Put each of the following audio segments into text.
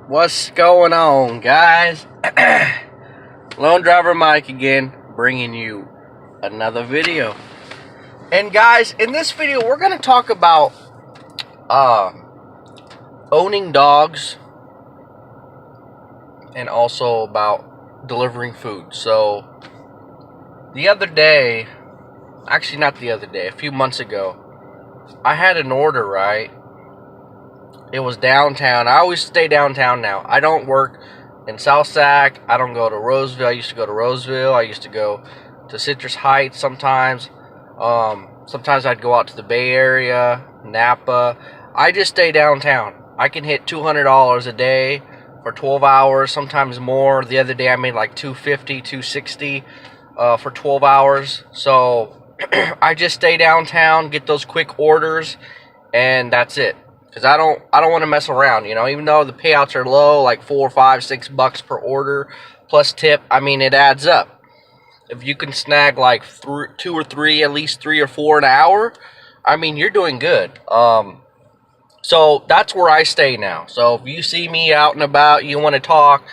What's going on, guys? Lone Driver Mike again, bringing you another video. And guys, in this video, we're going to talk about owning dogs and also about delivering food. So, the other day, actually not the other day, a few months ago, I had an order, right? It was downtown. I always stay downtown now. I don't work in South Sac. I don't go to Roseville. I used to go to Roseville. I used to go to Citrus Heights sometimes. Sometimes I'd go out to the Bay Area, Napa. I just stay downtown. I can hit $200 a day for 12 hours, sometimes more. The other day I made like $250, $260 for 12 hours. So I just stay downtown, get those quick orders, and that's it. Because I don't want to mess around, you know, even though the payouts are low, like $4, $5, $6 per order, plus tip, I mean, it adds up. If you can snag like two or three, at least 3 or 4 an hour, I mean, you're doing good. So that's where I stay now. So if you see me out and about, you want to talk,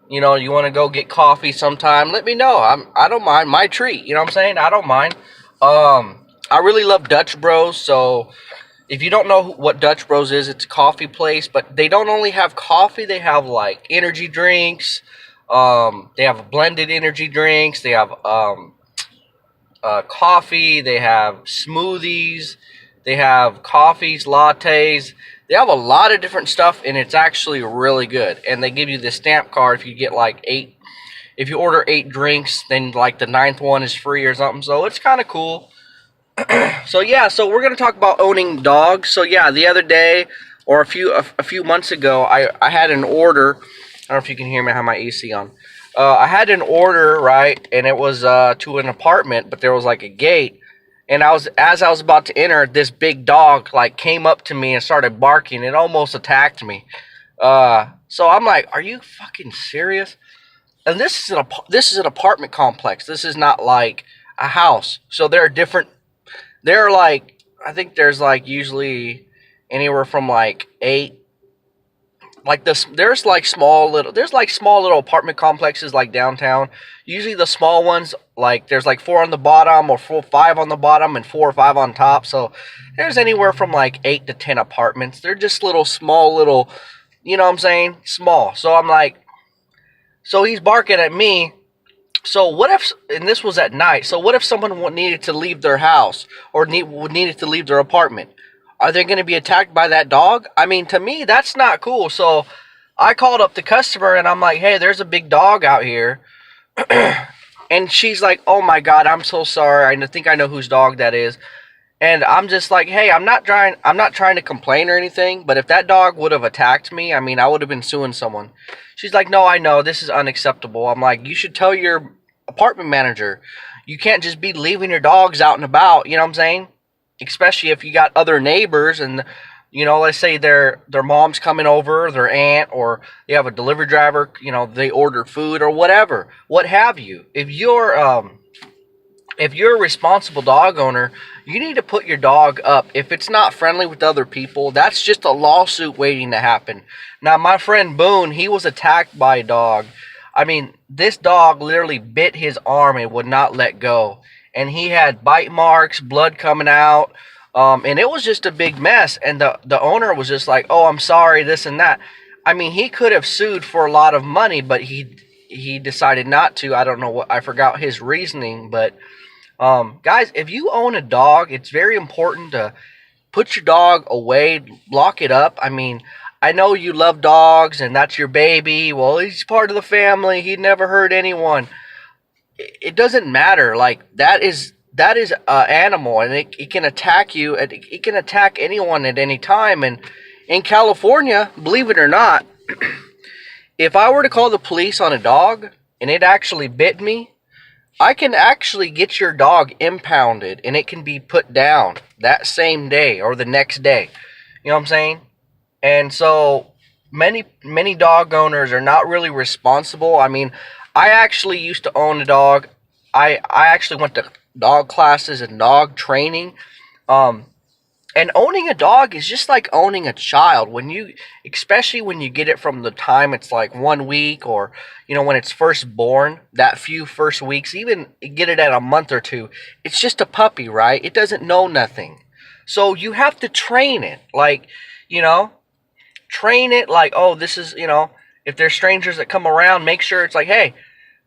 you know, you want to go get coffee sometime, let me know. I don't mind. My treat, you know what I'm saying? I don't mind. I really love Dutch Bros, so if you don't know what Dutch Bros is, it's a coffee place, but they don't only have coffee, they have like energy drinks, they have blended energy drinks, they have coffee, they have smoothies, they have coffees, lattes, they have a lot of different stuff, and it's actually really good. And they give you the stamp card if you get like 8, if you order 8 drinks, then like the 9th one is free or something, so it's kind of cool. So yeah, so we're gonna talk about owning dogs. So yeah, the other day or a few months ago, I had an order. I don't know if you can hear me. I have my AC on. I had an order, right, and it was to an apartment, but there was like a gate, and as I was about to enter, this big dog like came up to me and started barking. It almost attacked me. So I'm like, are you fucking serious? And this is an apartment complex. This is not like a house. So there are different. They're like, I think there's like usually anywhere from like 8, like this. There's like small little apartment complexes like downtown. Usually the small ones, like there's like 4 on the bottom or 5 on the bottom and 4 or 5 on top. So there's anywhere from like 8 to 10 apartments. They're just small little, you know what I'm saying? Small. So I'm like, so he's barking at me. So what if, and this was at night, so what if someone needed to leave their house or needed to leave their apartment? Are they going to be attacked by that dog? I mean, to me, that's not cool. So I called up the customer and I'm like, hey, there's a big dog out here. And she's like, oh my God, I'm so sorry. I think I know whose dog that is. And I'm just like, hey, I'm not trying to complain or anything, but if that dog would have attacked me, I mean, I would have been suing someone. She's like, no, I know, this is unacceptable. I'm like, you should tell your apartment manager. You can't just be leaving your dogs out and about, you know what I'm saying? Especially if you got other neighbors and, you know, let's say their mom's coming over, their aunt, or they have a delivery driver, you know, they order food or whatever, what have you. If you're a responsible dog owner, you need to put your dog up. If it's not friendly with other people, that's just a lawsuit waiting to happen. Now, my friend Boone, he was attacked by a dog. I mean, this dog literally bit his arm and would not let go. And he had bite marks, blood coming out, and it was just a big mess. And the owner was just like, oh, I'm sorry, this and that. I mean, he could have sued for a lot of money, but he decided not to. I don't know what, I forgot his reasoning, but guys, if you own a dog, it's very important to put your dog away, lock it up. I mean, I know you love dogs and that's your baby. Well, he's part of the family. He never hurt anyone. It doesn't matter. Like, that is an animal, and it can attack you. It can attack anyone at any time. And in California, believe it or not, if I were to call the police on a dog and it actually bit me, I can actually get your dog impounded and it can be put down that same day or the next day. You know what I'm saying? And so many dog owners are not really responsible. I mean, I actually used to own a dog. I actually went to dog classes and dog training. And owning a dog is just like owning a child. Especially when you get it from the time it's like 1 week, or when it's first born, that few first weeks, even get it at a month or two, it's just a puppy, right? It doesn't know nothing. So you have to train it, like, you know, train it like, oh, this is, if there's strangers that come around, make sure it's like, hey,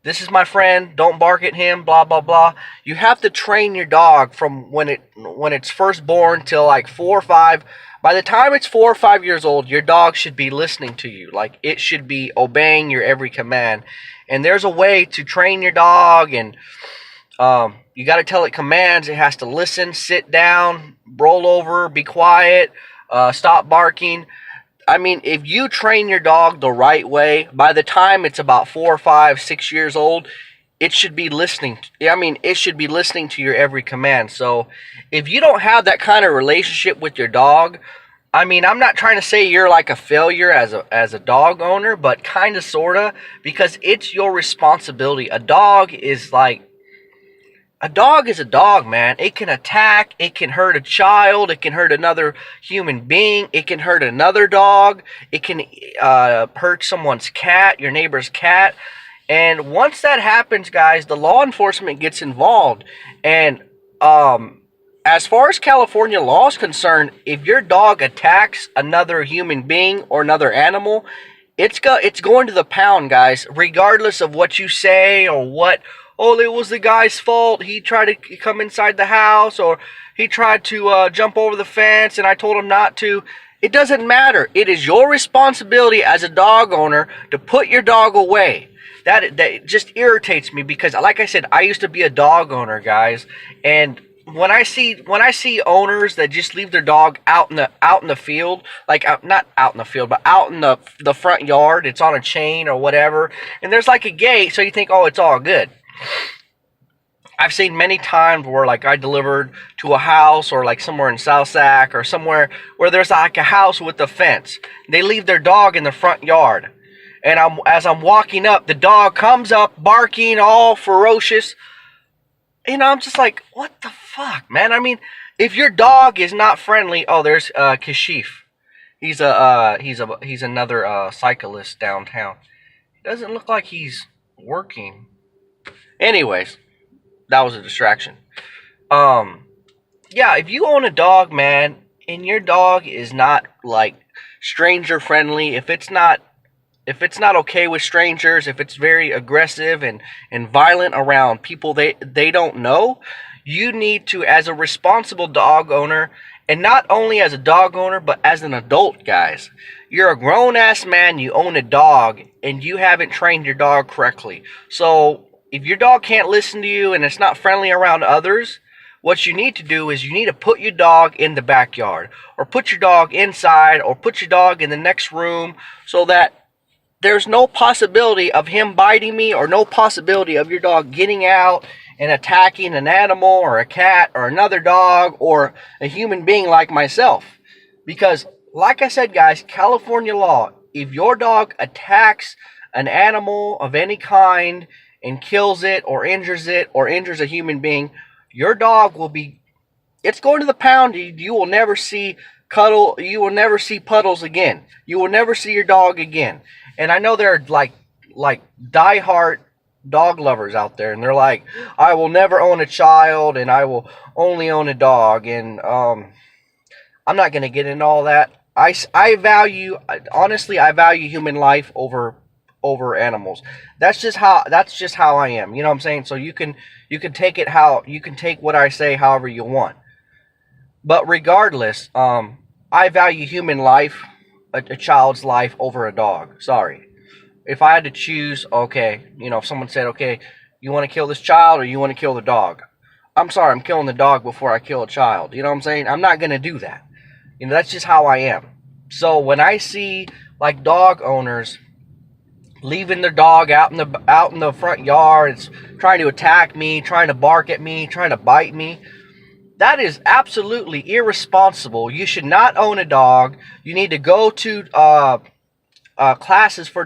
this is my friend, don't bark at him, blah blah blah. You have to train your dog from when it's first born till like 4 or 5. By the time it's 4 or 5 years old, your dog should be listening to you. Like, it should be obeying your every command. And there's a way to train your dog, and you got to tell it commands. It has to listen, sit down, roll over, be quiet, stop barking. I mean, if you train your dog the right way, by the time it's about 4 or 5, 6 years old, it should be listening. It should be listening to your every command. So, if you don't have that kind of relationship with your dog, I'm not trying to say you're like a failure as a dog owner, but kind of, sorta, because it's your responsibility. A dog is a dog, man. It can attack, it can hurt a child, it can hurt another human being, it can hurt another dog, it can hurt someone's cat, your neighbor's cat. And once that happens, guys, the law enforcement gets involved. And as far as California law is concerned, if your dog attacks another human being or another animal, it's going to the pound, guys, regardless of what you say or what. Oh, it was the guy's fault. He tried to come inside the house, or he tried to jump over the fence, and I told him not to. It doesn't matter. It is your responsibility as a dog owner to put your dog away. That just irritates me, because, like I said, I used to be a dog owner, guys, and when I see owners that just leave their dog out in the field, like, not out in the field, but out in the front yard, it's on a chain or whatever, and there's like a gate, so you think, oh, it's all good. I've seen many times where, like, I delivered to a house, or like somewhere in South Sac, or somewhere where there's like a house with a fence. They leave their dog in the front yard, and as I'm walking up, the dog comes up barking all ferocious. I'm just like, what the fuck, man? If your dog is not friendly, oh, there's Kashif. He's another cyclist downtown. He doesn't look like he's working. Anyways, that was a distraction. Yeah, if you own a dog, man, and your dog is not like stranger friendly, if it's not okay with strangers, if it's very aggressive and violent around people they don't know, you need to, as a responsible dog owner, and not only as a dog owner, but as an adult, guys. You're a grown-ass man, you own a dog, and you haven't trained your dog correctly. So, if your dog can't listen to you and it's not friendly around others, what you need to do is you need to put your dog in the backyard, or put your dog inside, or put your dog in the next room, so that there's no possibility of him biting me, or no possibility of your dog getting out and attacking an animal or a cat or another dog or a human being like myself. Because, like I said, guys, California law, if your dog attacks an animal of any kind and kills it or injures a human being, your dog it's going to the pound. You will never see puddles again. You will never see your dog again. And I know there are like diehard dog lovers out there, and they're like, I will never own a child, and I will only own a dog. And I'm not going to get into all that. I value human life over animals. That's just how I am. You know what I'm saying? So you can take what I say however you want. But regardless, I value human life, a child's life, over a dog. Sorry. If I had to choose, okay, if someone said, okay, you want to kill this child or you want to kill the dog? I'm sorry, I'm killing the dog before I kill a child. You know what I'm saying? I'm not going to do that. That's just how I am. So when I see like dog owners leaving their dog out in the front yard, it's trying to attack me, trying to bark at me, trying to bite me, that is absolutely irresponsible. You should not own a dog. You need to go to classes for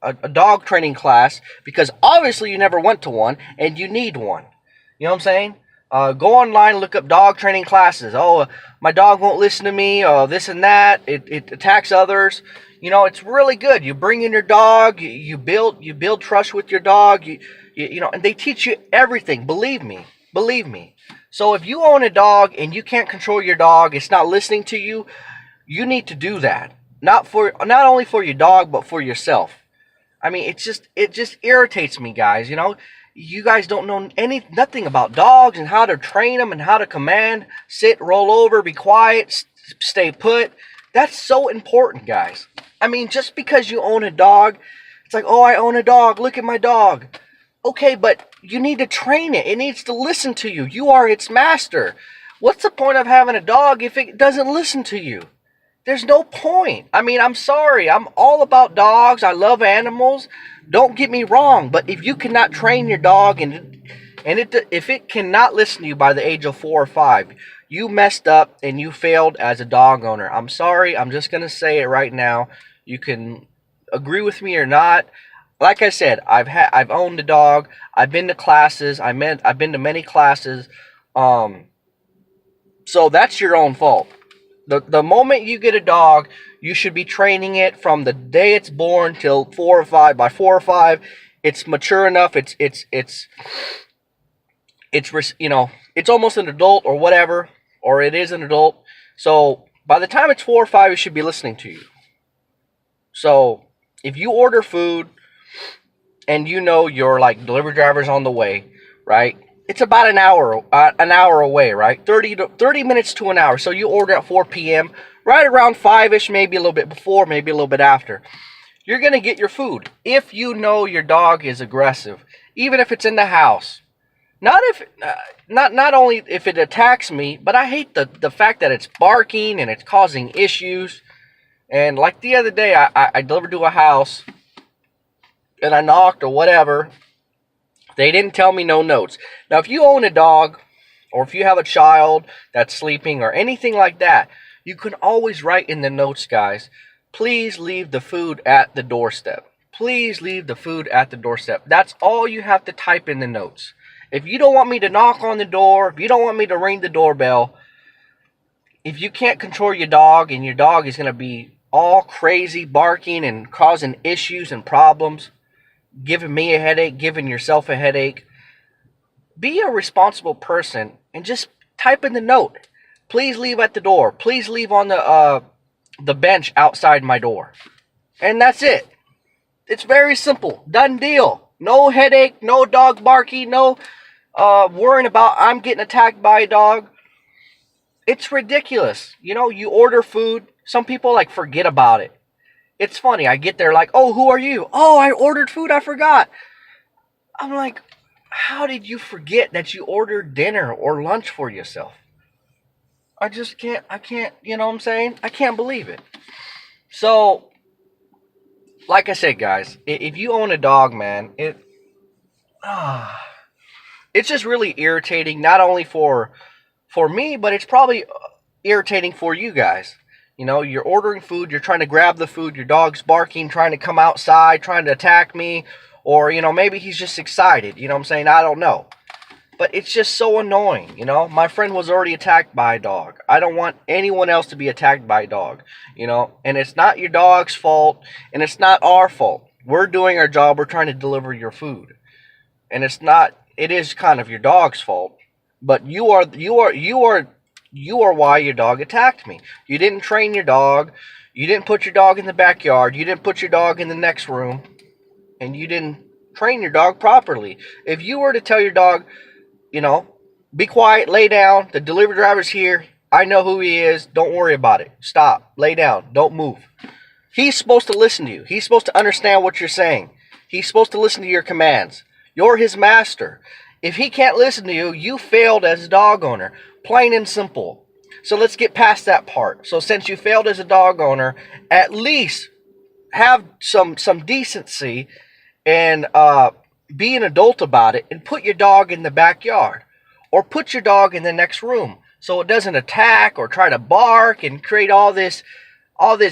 a dog training class, because obviously you never went to one and you need one. You know what I'm saying? Go online, look up dog training classes. Oh, my dog won't listen to me. Oh, this and that. It attacks others. You know, it's really good. You bring in your dog. You build trust with your dog. You know, and they teach you everything. Believe me, believe me. So if you own a dog and you can't control your dog, it's not listening to you. You need to do that. Not only for your dog, but for yourself. I mean, it just irritates me, guys. You know, you guys don't know nothing about dogs and how to train them and how to command, sit, roll over, be quiet, stay put. That's so important, guys. I mean, just because you own a dog, it's like, oh, I own a dog. Look at my dog. Okay, but you need to train it. It needs to listen to you. You are its master. What's the point of having a dog if it doesn't listen to you? There's no point. I mean, I'm sorry. I'm all about dogs. I love animals. Don't get me wrong. But if you cannot train your dog if it cannot listen to you by the age of 4 or 5, you messed up and you failed as a dog owner. I'm sorry. I'm just going to say it right now. You can agree with me or not. Like I said, I've owned a dog. I've been to classes. I've been to many classes. So that's your own fault. The moment you get a dog, you should be training it from the day it's born till 4 or 5. By 4 or 5, it's mature enough. It's you know, it's almost an adult or whatever, or it is an adult. So by the time it's 4 or 5, it should be listening to you. So if you order food and you know your like delivery driver's on the way, right? It's about an hour away, right? 30 minutes to an hour. So you order at 4 p.m., right around 5-ish, maybe a little bit before, maybe a little bit after. You're going to get your food. If you know your dog is aggressive, even if it's in the house. Not only if it attacks me, but I hate the fact that it's barking and it's causing issues. And like the other day, I delivered to a house, and I knocked or whatever. They didn't tell me no notes. Now, if you own a dog, or if you have a child that's sleeping or anything like that, you can always write in the notes, guys, please leave the food at the doorstep. Please leave the food at the doorstep. That's all you have to type in the notes. If you don't want me to knock on the door, if you don't want me to ring the doorbell, if you can't control your dog and your dog is going to be all crazy, barking and causing issues and problems, giving me a headache, giving yourself a headache, be a responsible person and just type in the note. Please leave at the door. Please leave on the bench outside my door. And that's it. It's very simple. Done deal. No headache, no dog barking, no worrying about I'm getting attacked by a dog. It's ridiculous. You know, you order food. Some people like forget about it. It's funny. I get there like, oh, who are you? Oh, I ordered food. I forgot. I'm like, how did you forget that you ordered dinner or lunch for yourself? I can't, you know what I'm saying? I can't believe it. So, like I said, guys, if you own a dog, man, it's just really irritating, not only for me, but it's probably irritating for you guys. You know, you're ordering food, you're trying to grab the food, your dog's barking, trying to come outside, trying to attack me, or, you know, maybe he's just excited, you know what I'm saying? I don't know. But it's just so annoying, you know? My friend was already attacked by a dog. I don't want anyone else to be attacked by a dog, you know? And it's not your dog's fault, and it's not our fault. We're doing our job, we're trying to deliver your food. And it is kind of your dog's fault, but you are why your dog attacked me. You didn't train your dog. You didn't put your dog in the backyard. You didn't put your dog in the next room. And you didn't train your dog properly. If you were to tell your dog, you know, be quiet, lay down, the delivery driver's here, I know who he is, don't worry about it. Stop, lay down, don't move. He's supposed to listen to you. He's supposed to understand what you're saying. He's supposed to listen to your commands. You're his master. If he can't listen to you, you failed as a dog owner. Plain and simple. So let's get past that part. So since you failed as a dog owner, at least have some decency and be an adult about it and put your dog in the backyard or put your dog in the next room so it doesn't attack or try to bark and create all this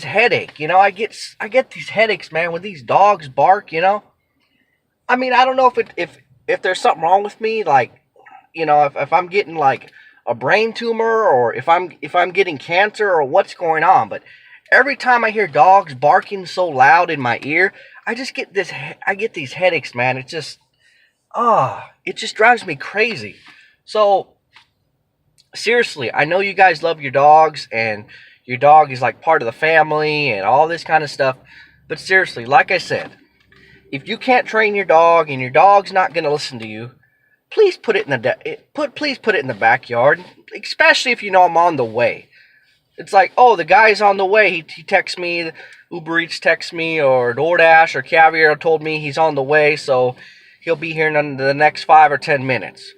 headache. You know, I get these headaches, man, when these dogs bark, you know. I mean, I don't know if there's something wrong with me, like if I'm getting like a brain tumor, or if I'm getting cancer, or what's going on. But every time I hear dogs barking so loud in my ear, I get these headaches, man. It just drives me crazy. So seriously, I know you guys love your dogs, and your dog is like part of the family and all this kind of stuff. But seriously, like I said, if you can't train your dog and your dog's not going to listen to you, please put it in please put it in the backyard, especially if you know I'm on the way. It's like, oh, the guy's on the way. He texts me, Uber Eats texts me, or Doordash or Caviar told me he's on the way, so he'll be here in the next 5 or 10 minutes.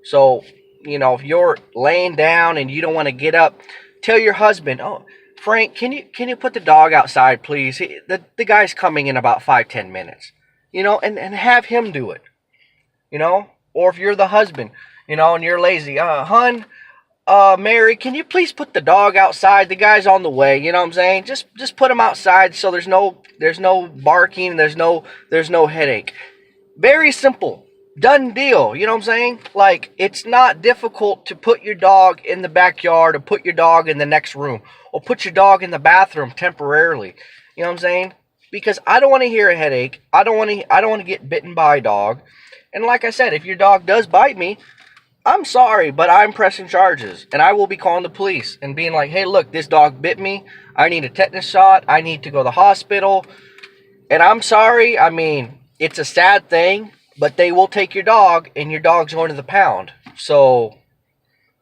So, if you're laying down and you don't want to get up, tell your husband, oh, Frank, can you put the dog outside, please? The guy's coming in about 5-10 minutes. And have him do it. Or if you're the husband, and you're lazy, hun, Mary, can you please put the dog outside? The guy's on the way. You know what I'm saying? Just put him outside so there's no barking, there's no headache. Very simple. Done deal. You know what I'm saying? Like, it's not difficult to put your dog in the backyard, or put your dog in the next room, or put your dog in the bathroom temporarily. You know what I'm saying? Because I don't want to hear a headache. I don't want to get bitten by a dog. And like I said, if your dog does bite me, I'm sorry, but I'm pressing charges, and I will be calling the police and being like, hey, look, this dog bit me. I need a tetanus shot. I need to go to the hospital. And I'm sorry. I mean, it's a sad thing, but they will take your dog, and your dog's going to the pound. So,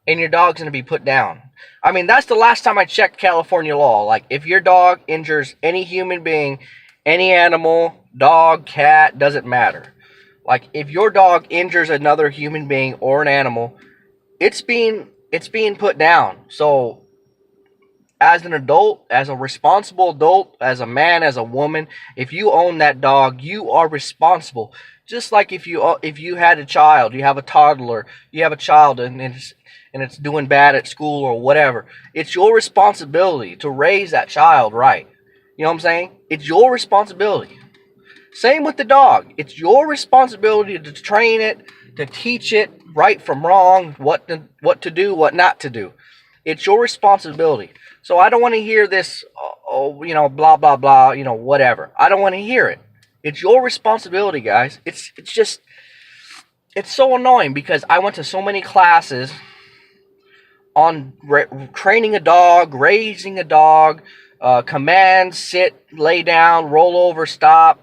and your dog's going to be put down. I mean, that's the last time I checked California law. Like, if your dog injures any human being, any animal, dog, cat, doesn't matter. Like, if your dog injures another human being or an animal, it's being put down. So, as an adult, as a responsible adult, as a man, as a woman, if you own that dog, you are responsible. Just like if you had a child, you have a toddler, you have a child, and it's doing bad at school or whatever. It's your responsibility to raise that child right. You know what I'm saying? It's your responsibility. Same with the dog. It's your responsibility to train it, to teach it right from wrong, what to do, what not to do. It's your responsibility. So I don't want to hear this, blah, blah, blah, whatever. I don't want to hear it. It's your responsibility, guys. It's so annoying because I went to so many classes on training a dog, raising a dog, commands, sit, lay down, roll over, stop.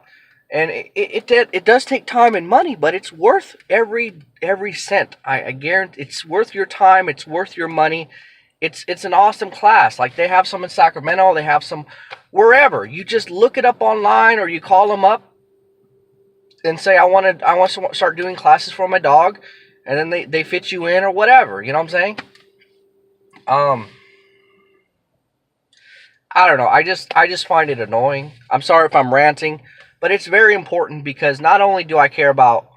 And it does take time and money, but it's worth every cent. I guarantee it's worth your time. It's worth your money. It's an awesome class. Like, they have some in Sacramento. They have some wherever. You just look it up online, or you call them up and say, I want to start doing classes for my dog, and then they fit you in or whatever. You know what I'm saying? I don't know. I just find it annoying. I'm sorry if I'm ranting. But it's very important because not only do I care about,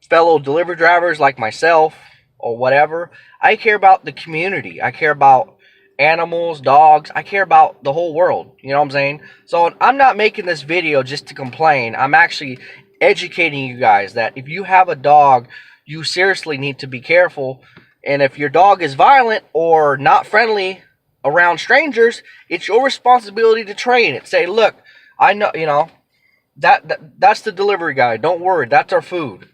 fellow delivery drivers like myself or whatever, I care about the community. I care about animals, dogs. I care about the whole world. You know what I'm saying? So I'm not making this video just to complain. I'm actually educating you guys that if you have a dog, you seriously need to be careful. And if your dog is violent or not friendly around strangers, it's your responsibility to train it. Say, look, I know, that's the delivery guy. Don't worry, that's our food,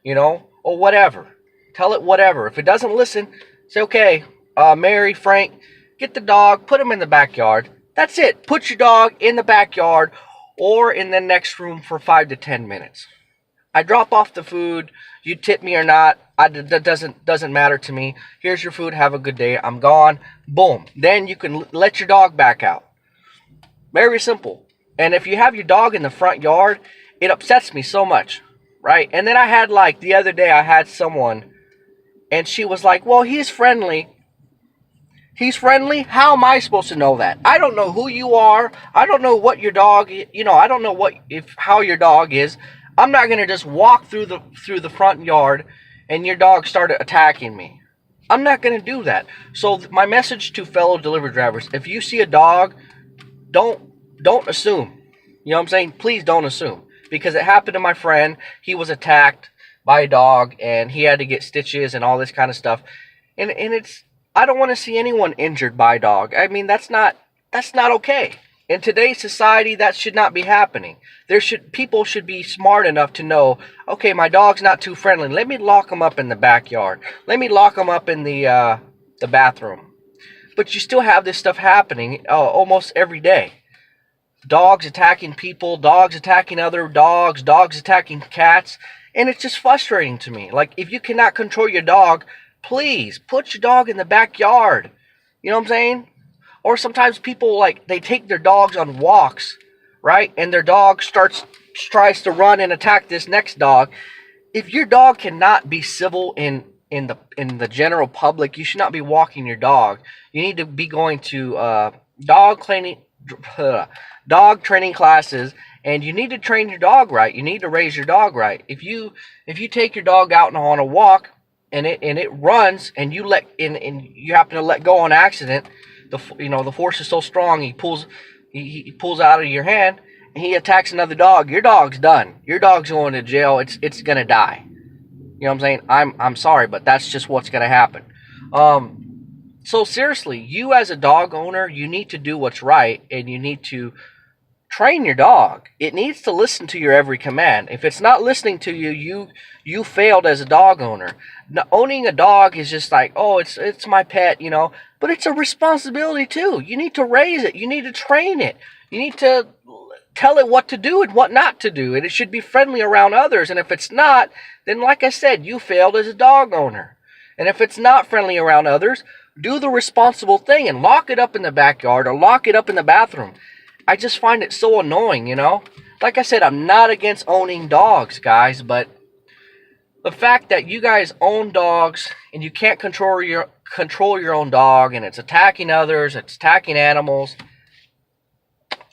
or whatever. Tell it whatever. If it doesn't listen, say, okay, Mary, Frank, get the dog, put him in the backyard. That's it. Put your dog in the backyard or in the next room for 5 to 10 minutes. I drop off the food. You tip me or not, that doesn't matter to me. Here's your food. Have a good day. I'm gone. Boom. Then you can let your dog back out. Very simple. And if you have your dog in the front yard, it upsets me so much, right? And then I had, the other day, I had someone, and she was like, well, he's friendly. He's friendly? How am I supposed to know that? I don't know who you are. I don't know what your dog, I don't know how your dog is. I'm not going to just walk through the front yard and your dog started attacking me. I'm not going to do that. So my message to fellow delivery drivers, if you see a dog, don't assume. You know what I'm saying? Please don't assume. Because it happened to my friend. He was attacked. by a dog, and he had to get stitches and all this kind of stuff. And it's, I don't want to see anyone injured by a dog. I mean, that's not okay. In today's society, that should not be happening. People should be smart enough to know, okay, my dog's not too friendly. Let me lock him up in the backyard. Let me lock him up in the bathroom. But you still have this stuff happening almost every day. Dogs attacking people, dogs attacking other dogs, dogs attacking cats, and it's just frustrating to me. Like, if you cannot control your dog, please put your dog in the backyard. You know what I'm saying? Or sometimes people, like, they take their dogs on walks, right? And their dog tries to run and attack this next dog. If your dog cannot be civil in the general public, you should not be walking your dog. You need to be going to dog training classes, and you need to train your dog right. You need to raise your dog right. If you take your dog out on a walk and it runs, and you happen to let go on accident, the force is so strong, he pulls out of your hand and he attacks another dog. Your dog's done. Your dog's going to jail. It's gonna die. You know what I'm saying? I'm sorry, but that's just what's gonna happen. So seriously, you as a dog owner, you need to do what's right, and you need to train your dog. It needs to listen to your every command. If it's not listening to you, you failed as a dog owner. Now, owning a dog is just like, oh, it's my pet, but it's a responsibility too. You need to raise it. You need to train it. You need to tell it what to do and what not to do, and it should be friendly around others. And if it's not, then like I said, you failed as a dog owner. And if it's not friendly around others, do the responsible thing and lock it up in the backyard or lock it up in the bathroom. I just find it so annoying, Like I said, I'm not against owning dogs, guys, but the fact that you guys own dogs and you can't control your own dog, and it's attacking others, it's attacking animals,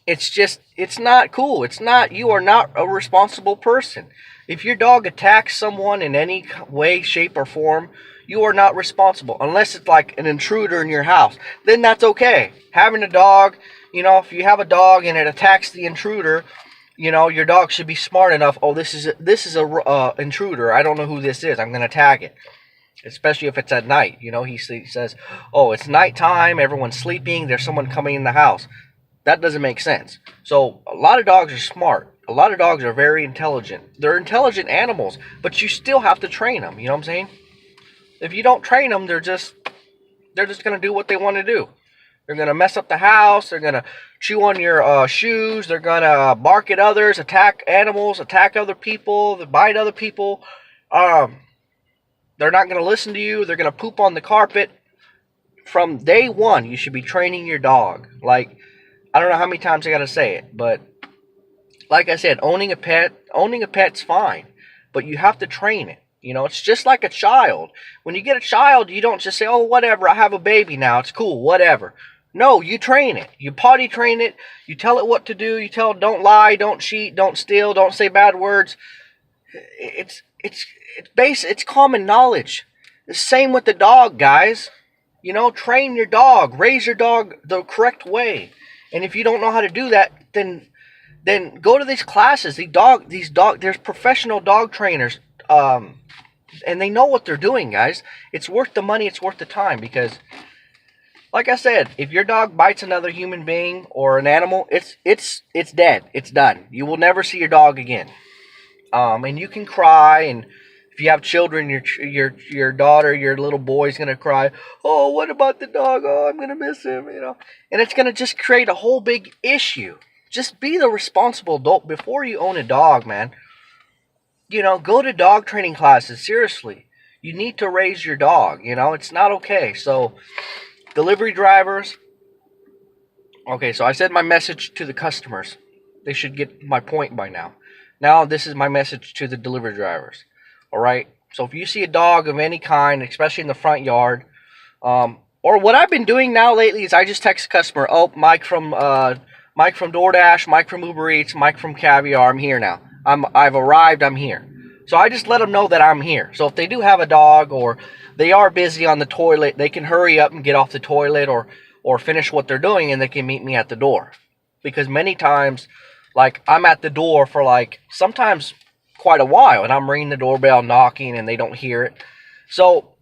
it's not cool. You are not a responsible person. If your dog attacks someone in any way, shape, or form, you are not responsible, unless it's like an intruder in your house. Then that's okay. Having a dog, if you have a dog and it attacks the intruder, your dog should be smart enough. Oh, this is a intruder. I don't know who this is. I'm gonna tag it. Especially if it's at night. He says, oh, it's nighttime. Everyone's sleeping. There's someone coming in the house. That doesn't make sense. So a lot of dogs are smart. A lot of dogs are very intelligent. They're intelligent animals, but you still have to train them. You know what I'm saying? If you don't train them, they're just gonna do what they want to do. They're gonna mess up the house. They're gonna chew on your shoes. They're gonna bark at others, attack animals, attack other people, bite other people. They're not gonna listen to you. They're gonna poop on the carpet. From day one, you should be training your dog. Like, I don't know how many times I gotta say it, but like I said, owning a pet's fine, but you have to train it. It's just like a child. When you get a child, you don't just say, oh, whatever, I have a baby now, it's cool, whatever. No, you train it. You potty train it. You tell it what to do. You tell it, don't lie, don't cheat, don't steal, don't say bad words. It's common knowledge. The same with the dog, guys. Train your dog. Raise your dog the correct way. And if you don't know how to do that, then go to these classes. There's professional dog trainers. And they know what they're doing, guys. It's worth the money, it's worth the time, because like I said, if your dog bites another human being or an animal, it's dead. It's done. You will never see your dog again. And you can cry, and if you have children, your daughter, your little boy's gonna cry, oh, what about the dog? Oh, I'm gonna miss him, And it's gonna just create a whole big issue. Just be the responsible adult before you own a dog, man. Go to dog training classes. Seriously. You need to raise your dog. It's not okay. So, delivery drivers. Okay, so I said my message to the customers. They should get my point by now. Now, this is my message to the delivery drivers. Alright? So, if you see a dog of any kind, especially in the front yard, or what I've been doing now lately is I just text a customer, oh, Mike from Doordash, Mike from Uber Eats, Mike from Caviar, I'm here now. I've arrived, I'm here. So I just let them know that I'm here. So if they do have a dog, or they are busy on the toilet, they can hurry up and get off the toilet, or finish what they're doing, and they can meet me at the door. Because many times, like, I'm at the door for, like, sometimes quite a while, and I'm ringing the doorbell, knocking, and they don't hear it. So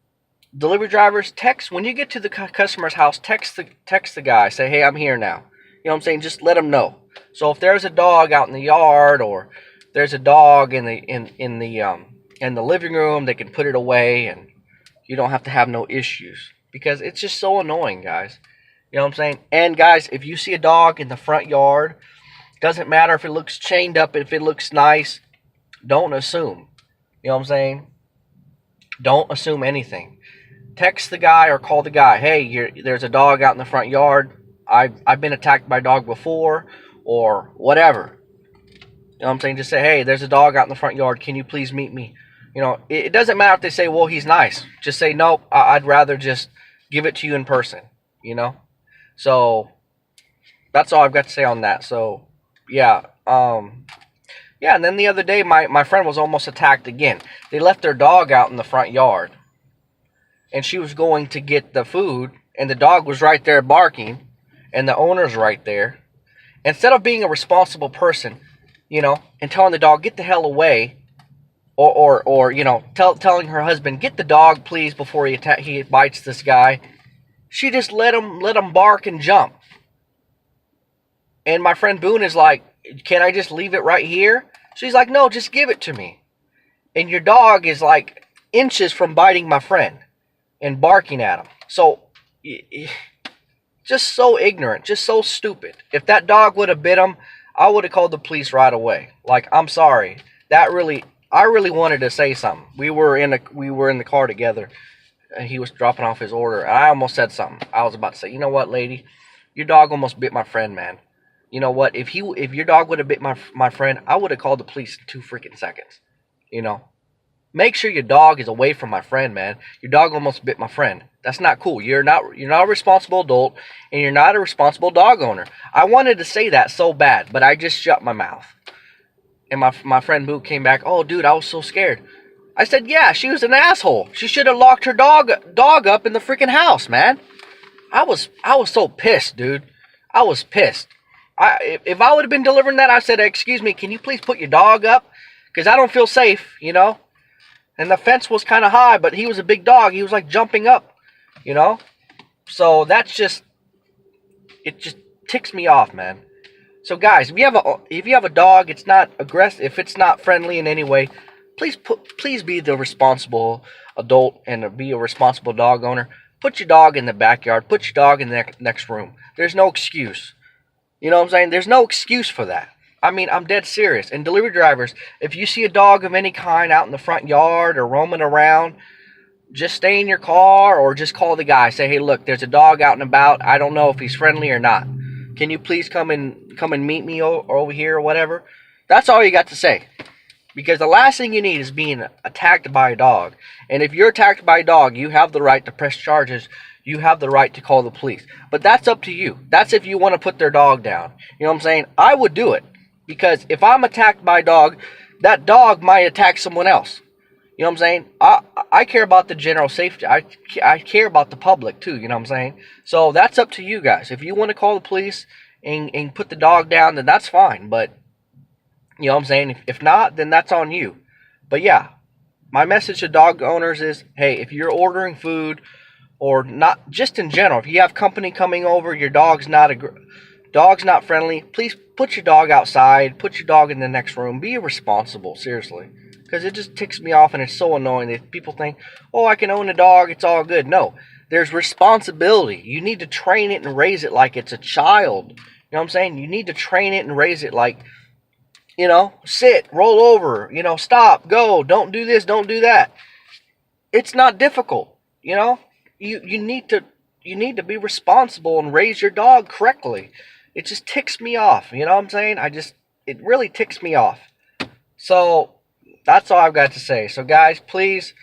delivery drivers, text when you get to the customer's house. Text the guy. Say, hey, I'm here now. You know what I'm saying? Just let them know. So if there's a dog out in the yard, or there's a dog in the living room, they can put it away, and you don't have to have no issues, because it's just so annoying, guys. You know what I'm saying? And guys, if you see a dog in the front yard, doesn't matter if it looks chained up, if it looks nice, don't assume. You know what I'm saying? Don't assume anything. Text the guy or call the guy. Hey, there's a dog out in the front yard. I've been attacked by a dog before, or whatever. You know what I'm saying? Just say, hey, there's a dog out in the front yard. Can you please meet me? You know, it doesn't matter if they say, well, he's nice. Just say, nope, I'd rather just give it to you in person, you know? So, that's all I've got to say on that. So, yeah. Yeah, and then the other day, my friend was almost attacked again. They left their dog out in the front yard, and she was going to get the food, and the dog was right there barking, and the owner's right there. Instead of being a responsible person, you know, and telling the dog, get the hell away, or you know, telling her husband, get the dog, please, before he bites this guy, she just let him bark and jump. And my friend Boone is like, can I just leave it right here? She's like, no, just give it to me. And your dog is like inches from biting my friend and barking at him. So, just so ignorant, just so stupid. If that dog would have bit him, I would have called the police right away. Like, I'm sorry. I really wanted to say something. We were in the car together, and he was dropping off his order. And I almost said something. I was about to say, you know what, lady? Your dog almost bit my friend, man. You know what? If your dog would have bit my friend, I would have called the police in 2 freaking seconds. You know? Make sure your dog is away from my friend, man. Your dog almost bit my friend. That's not cool. You're not a responsible adult, and you're not a responsible dog owner. I wanted to say that so bad, but I just shut my mouth. And my friend Boo came back, oh, dude, I was so scared. I said, yeah, she was an asshole. She should have locked her dog up in the freaking house, man. I was so pissed, dude. I was pissed. If I would have been delivering that, I said, excuse me, can you please put your dog up? Because I don't feel safe, you know. And the fence was kind of high, but he was a big dog. He was like jumping up, you know. So it just ticks me off, man. So guys, if you have a dog, it's not aggressive, if it's not friendly in any way, please be the responsible adult and be a responsible dog owner. Put your dog in the backyard. Put your dog in the next room. There's no excuse. You know what I'm saying? There's no excuse for that. I mean, I'm dead serious. And delivery drivers, if you see a dog of any kind out in the front yard or roaming around, just stay in your car or just call the guy. Say, hey, look, there's a dog out and about. I don't know if he's friendly or not. Can you please come and meet me over here or whatever? That's all you got to say. Because the last thing you need is being attacked by a dog. And if you're attacked by a dog, you have the right to press charges. You have the right to call the police. But that's up to you. That's if you want to put their dog down. You know what I'm saying? I would do it. Because if I'm attacked by a dog, that dog might attack someone else. You know what I'm saying? I care about the general safety. I care about the public too, you know what I'm saying? So that's up to you guys. If you want to call the police and put the dog down, then that's fine. But, you know what I'm saying? If not, then that's on you. But yeah, my message to dog owners is, hey, if you're ordering food or not, just in general, if you have company coming over, your dog's not friendly, please put your dog outside, put your dog in the next room, be responsible, seriously. Because it just ticks me off and it's so annoying that people think, oh, I can own a dog, it's all good. No, there's responsibility. You need to train it and raise it like it's a child. You know what I'm saying? You need to train it and raise it like, you know, sit, roll over, you know, stop, go, don't do this, don't do that. It's not difficult, you know? You need to be responsible and raise your dog correctly. It just ticks me off, you know what I'm saying? It really ticks me off. So, that's all I've got to say. So guys, please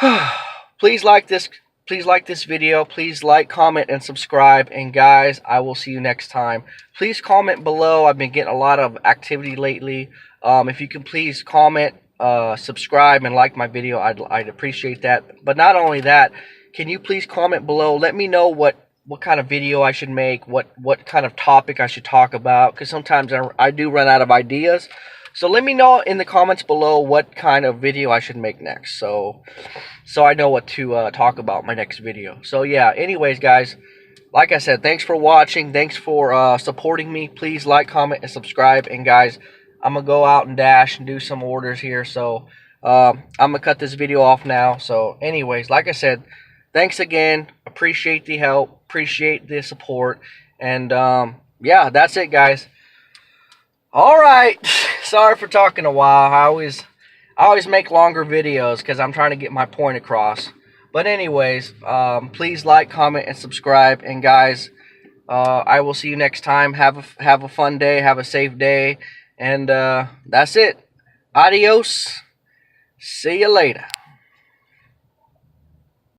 like this. Please like this video. Please like, comment, and subscribe. And guys, I will see you next time. Please comment below. I've been getting a lot of activity lately. If you can please comment, subscribe, and like my video, I'd appreciate that. But not only that, can you please comment below? Let me know what kind of video I should make, what kind of topic I should talk about. Because sometimes I do run out of ideas. So let me know in the comments below what kind of video I should make next, so I know what to talk about in my next video. So yeah, anyways guys, like I said, thanks for watching, thanks for supporting me. Please like, comment, and subscribe. And guys, I'm gonna go out and dash and do some orders here, so I'm gonna cut this video off now. So anyways, like I said, thanks again, appreciate the help, appreciate the support, and yeah, that's it guys. Alright, sorry for talking a while. I always make longer videos because I'm trying to get my point across. But anyways, please like, comment, and subscribe. And guys, I will see you next time. Have a fun day, have a safe day, and that's it. Adios. See you later.